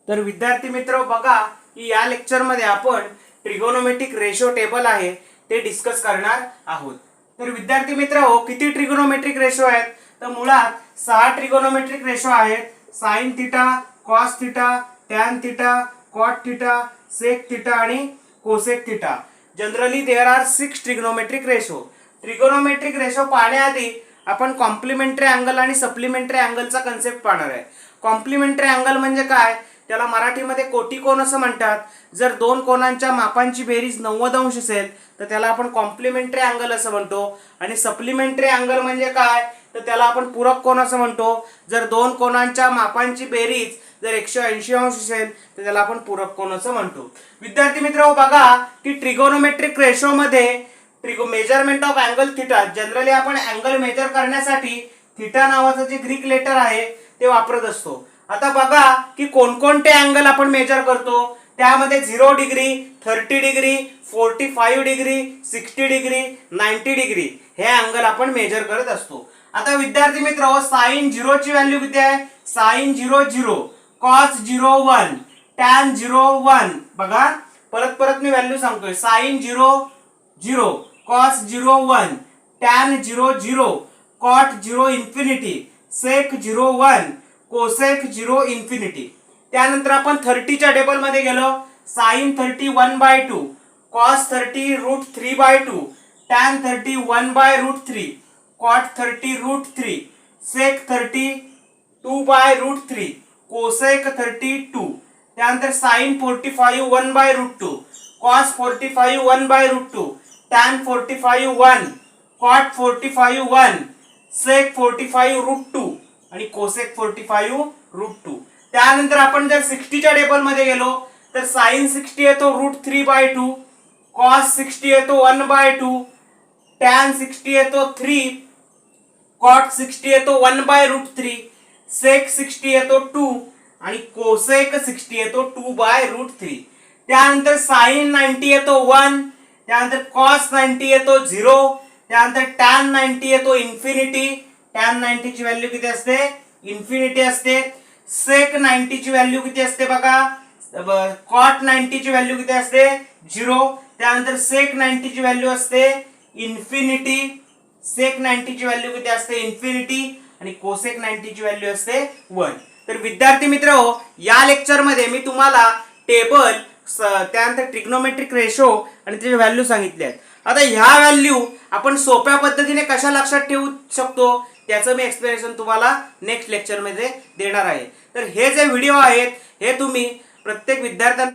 तर विद्यार्थी मित्र बघा की या लेक्चर मध्ये आपण ट्रिगोनोमेट्रिक रेशो टेबल आहे ते डिस्कस करणार आहोत। तर विद्यार्थी मित्र किती ट्रिगोनोमेट्रिक रेशो आहेत तर मुळात 6 ट्रिगोनोमेट्रिक रेशो आहेत। sin theta, cos theta, tan theta, cot theta, sec theta आणि cosec theta. Generally there are 6 trigonometric ratio. Trigonometric ratio पाहण्याआधी आपण कॉम्प्लिमेंटरी अँगल आणि सप्लिमेंटरी अँगलचा कन्सेप्ट पाहणार आहे। कॉम्प्लिमेंटरी अँगल म्हणजे काय, त्याला मराठीमध्ये कोटी कोन असं म्हणतात। जर दोन कोनांच्या मापांची बेरीज 90 अंश असेल तर त्याला आपण कॉम्प्लिमेंटरी अँगल असं म्हणतो। आणि सप्लिमेंटरी अँगल म्हणजे काय तर त्याला आपण पूरक कोन असं म्हणतो। जर दोन कोनांच्या मापांची बेरीज जर 180 अंश असेल तर त्याला आपण पूरक कोन असं म्हणतो। विद्यार्थी मित्र बघा की ट्रिगोनोमेट्रिक रेशो मध्ये measurement of angle theta, generally आपण अँगल मेजर करण्यासाठी थीटा नावाचं जे ग्रीक लेटर आहे ते वापरत असतो। आता बघा की कोणकोणते अँगल आपण मेजर करतो, त्यामध्ये 0 degree, 30 degree, 45 degree, 60 degree, 90 degree हे अँगल आपण मेजर करत असतो। आता विद्यार्थी मित्र sin 0 ची व्हॅल्यू किती आहे, sin 0 0, cos 0 1, tan 0 1। बघा परत मी व्हॅल्यू सांगतोय, sin 0 0, cos 0 1, tan 0 0, cot 0 infinity, sec 0 1, cosec 0 infinity. त्यानंतर आपण 30 च्या टेबल मध्ये गेलो, sin 30 1/2, cos 30 √3/2, tan 30 1/√3, cot 30 √3, sec 30 2/√3, cosec 30 2। त्यानंतर sin 45 1/√2, cos 45 1/√2, tan 45 1, cot 45 1, sec 45 √2 आणि cosec 45 √2। त्यानंतर आपण जर 60 च्या टेबल मध्ये गेलो तर sin 60 येतो √3/2, cos 60 येतो 1/2, tan 60 येतो 3, cot 60 येतो 1/√3, sec 60 येतो 2 आणि cosec 60 येतो 2/√3। त्यानंतर sin 90 येतो 1, त्यानंतर cos 90 येतो 0, त्यानंतर tan 90 येतो इन्फिनिटी, tan 90 ची व्हॅल्यू किती असते, इन्फिनिटी असते। sec 90 ची व्हॅल्यू किती असते बघा, cot 90 ची व्हॅल्यू किती असते 0, त्यानंतर sec 90 ची व्हॅल्यू असते इन्फिनिटी, sec 90 ची व्हॅल्यू किती असते इन्फिनिटी आणि cosec 90 ची व्हॅल्यू असते 1। तर विद्यार्थी मित्र या लेक्चर मध्ये मी तुम्हाला टेबल त्यानंतर ट्रिग्नोमेट्रिक रेशो आणि त्याची व्हॅल्यू सांगितली आहेत। आता ह्या व्हॅल्यू आपण सोप्या पद्धतीने कशा लक्षात ठेवू शकतो त्याचं मी एक्सप्लेनेशन तुम्हाला नेक्स्ट लेक्चर मध्ये देणार आहे। तर हे जे व्हिडिओ आहेत हे तुम्ही प्रत्येक विद्यार्थ्यांना